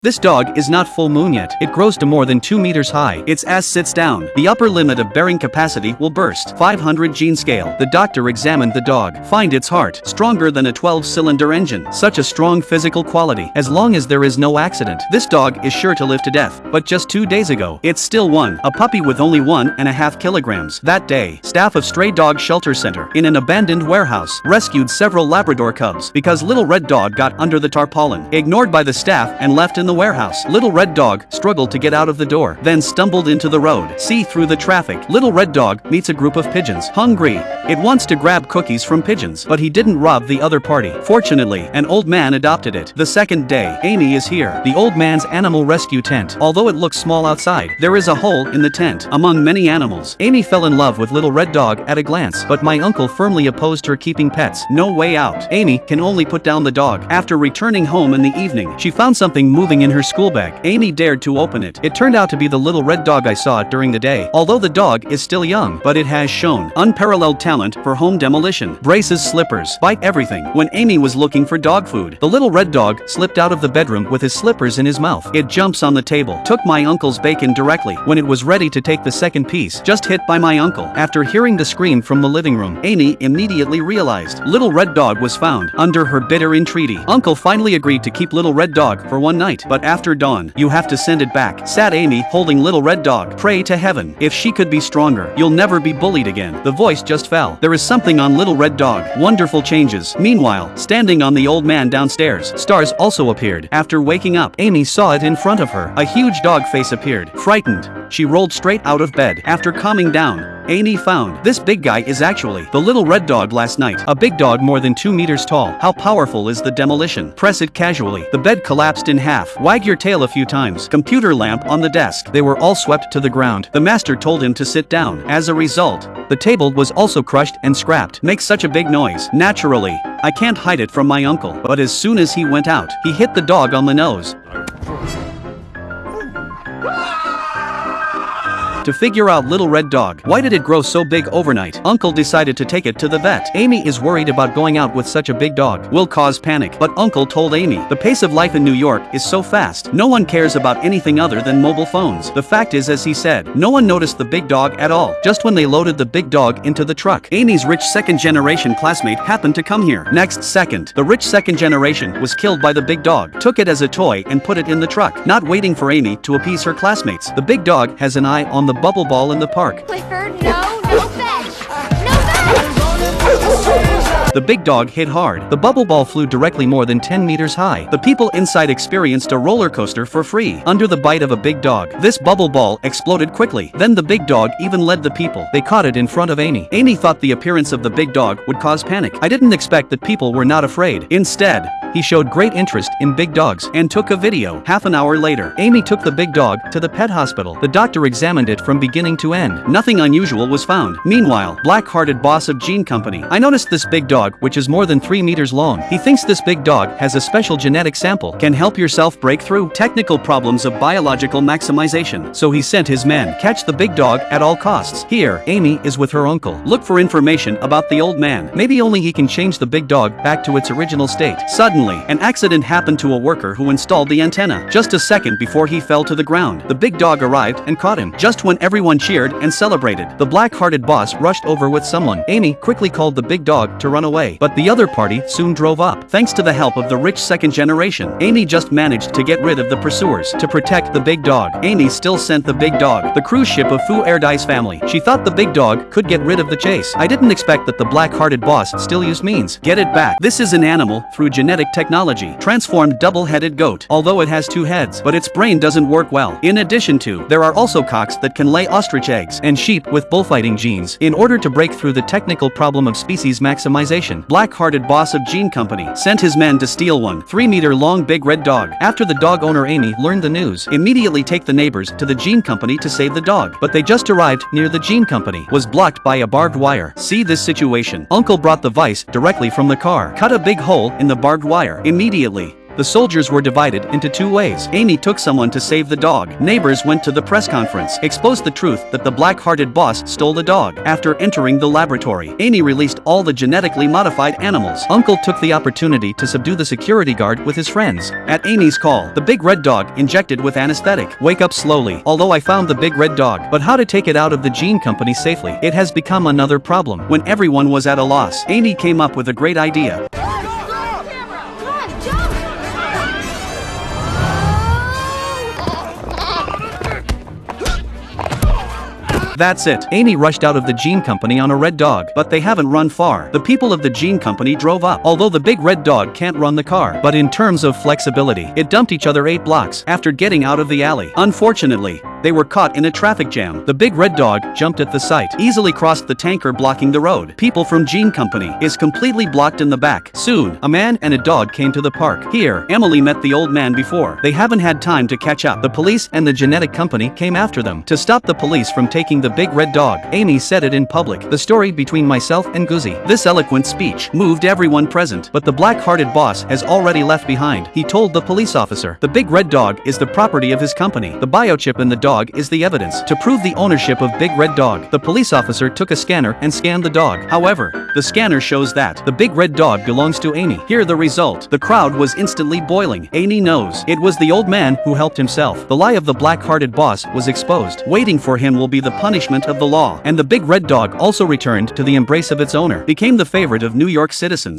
This dog is not full moon yet. It grows to more than 2 meters high. Its ass sits down. The upper limit of bearing capacity will burst. 500 gene scale. The doctor examined the dog. Find its heart stronger than a 12-cylinder engine. Such a strong physical quality. As long as there is no accident, this dog is sure to live to death. But just 2 days ago, it's still a puppy with only 1.5 kilograms. That day, staff of Stray Dog Shelter Center in an abandoned warehouse rescued several Labrador cubs because Little Red Dog got under the tarpaulin. Ignored by the staff and left in the warehouse. Little Red Dog struggled to get out of the door, then stumbled into the road. See through the traffic. Little Red Dog meets a group of pigeons. Hungry. It wants to grab cookies from pigeons, but he didn't rob the other party. Fortunately, an old man adopted it. The second day, Amy is here. The old man's animal rescue tent. Although it looks small outside, there is a hole in the tent. Among many animals, Amy fell in love with Little Red Dog at a glance, but my uncle firmly opposed her keeping pets. No way out. Amy can only put down the dog. After returning home in the evening, she found something moving in her school bag. Amy dared to open it. It turned out to be the Little Red Dog I saw during the day. Although the dog is still young, but it has shown unparalleled talent for home demolition. Braces, slippers, bite, everything. When Amy was looking for dog food, the Little Red Dog slipped out of the bedroom with his slippers in his mouth. It jumps on the table, took my uncle's bacon directly. When it was ready to take the second piece, just hit by my uncle. After hearing the scream from the living room, Amy immediately realized Little Red Dog was found under her bitter entreaty. Uncle finally agreed to keep Little Red Dog for one night, but after dawn, you have to send it back. Sad Amy, holding Little Red Dog. Pray to heaven. If she could be stronger, you'll never be bullied again. The voice just fell. There is something on Little Red Dog. Wonderful changes. Meanwhile, standing on the old man downstairs, stars also appeared. After waking up, Amy saw it in front of her. A huge dog face appeared. Frightened, she rolled straight out of bed. After calming down, Amy found this big guy is actually the Little Red Dog last night. A big dog more than 2 meters tall. How powerful is the demolition? Press it casually. The bed collapsed in half. Wag your tail a few times. Computer lamp on the desk. They were all swept to the ground. The master told him to sit down. As a result, the table was also crushed and scrapped. Makes such a big noise. Naturally, I can't hide it from my uncle. But as soon as he went out, he hit the dog on the nose. To figure out Little Red Dog, why did it grow so big overnight? Uncle decided to take it to the vet. Amy is worried about going out with such a big dog. Will cause panic. But Uncle told Amy, the pace of life in New York is so fast. No one cares about anything other than mobile phones. The fact is, as he said, no one noticed the big dog at all. Just when they loaded the big dog into the truck, Amy's rich second-generation classmate happened to come here. Next second, the rich second generation was killed by the big dog, took it as a toy and put it in the truck, not waiting for Amy to appease her classmates. The big dog has an eye on the bubble ball in the park. Clifford, no fetch! No fetch! The big dog hit hard. The bubble ball flew directly more than 10 meters high. The people inside experienced a roller coaster for free under the bite of a big dog. This bubble ball exploded quickly. Then the big dog even led the people. They caught it in front of Amy. Amy thought the appearance of the big dog would cause panic. I didn't expect that people were not afraid. Instead, he showed great interest in big dogs and took a video. Half an hour later, Amy took the big dog to the pet hospital. The doctor examined it from beginning to end. Nothing unusual was found. Meanwhile, Black-hearted boss of Gene Company. I noticed this big dog, which is more than 3 meters long. He thinks this big dog has a special genetic sample. Can help yourself break through technical problems of biological maximization. So he sent his men. Catch the big dog at all costs. Here, Amy is with her uncle. Look for information about the old man. Maybe only he can change the big dog back to its original state. Suddenly, an accident happened to a worker who installed the antenna. Just a second before he fell to the ground, the big dog arrived and caught him. Just when everyone cheered and celebrated, the black-hearted boss rushed over with someone. Amy quickly called the big dog to run away, but the other party soon drove up. Thanks to the help of the rich second generation, Amy just managed to get rid of the pursuers. To protect the big dog, Amy still sent the big dog, the cruise ship of Fu Erdi's family. She thought the big dog could get rid of the chase. I didn't expect that the black-hearted boss still used means. Get it back. This is an animal through genetic technology. Transformed double-headed goat. Although it has 2 heads, but its brain doesn't work well. In addition to, there are also cocks that can lay ostrich eggs, and sheep with bullfighting genes. In order to break through the technical problem of species maximization, Black-hearted boss of Gene Company sent his men to steal one 3-meter-long big red dog. After the dog owner Amy learned the news, immediately take the neighbors to the Gene Company to save the dog. But they just arrived near the Gene Company, was blocked by a barbed wire. See this situation. Uncle brought the vise directly from the car, cut a big hole in the barbed wire. Immediately, The soldiers were divided into two ways. Amy took someone to save the dog. Neighbors went to the press conference, exposed the truth that the black-hearted boss stole the dog. After entering the laboratory, Amy released all the genetically modified animals. Uncle took the opportunity to subdue the security guard with his friends. At Amy's call, the big red dog injected with anesthetic. Wake up slowly. Although I found the big red dog, but how to take it out of the gene company safely? It has become another problem. When everyone was at a loss, Amy came up with a great idea. Come on, jump! That's it. Amy rushed out of the gene company on a red dog, but they haven't run far. The people of the gene company drove up. Although the big red dog can't run the car, but in terms of flexibility, it dumped each other 8 blocks after getting out of the alley. Unfortunately, they were caught in a traffic jam. The big red dog jumped at the sight, easily crossed the tanker blocking the road. People from Gene Company is completely blocked in the back. Soon, a man and a dog came to the park. Here, Emily met the old man before. They haven't had time to catch up. The police and the genetic company came after them. To stop the police from taking the big red dog, Amy said it in public. The story between myself and Guzzi. This eloquent speech moved everyone present, but the black-hearted boss has already left behind. He told the police officer, the big red dog is the property of his company. The biochip in the dog is the evidence. To prove the ownership of Big Red Dog, the police officer took a scanner and scanned the dog. However, the scanner shows that the Big Red Dog belongs to Amy. Here the result. The crowd was instantly boiling. Amy knows. It was the old man who helped himself. The lie of the black-hearted boss was exposed. Waiting for him will be the punishment of the law. And the Big Red Dog also returned to the embrace of its owner, became the favorite of New York citizens.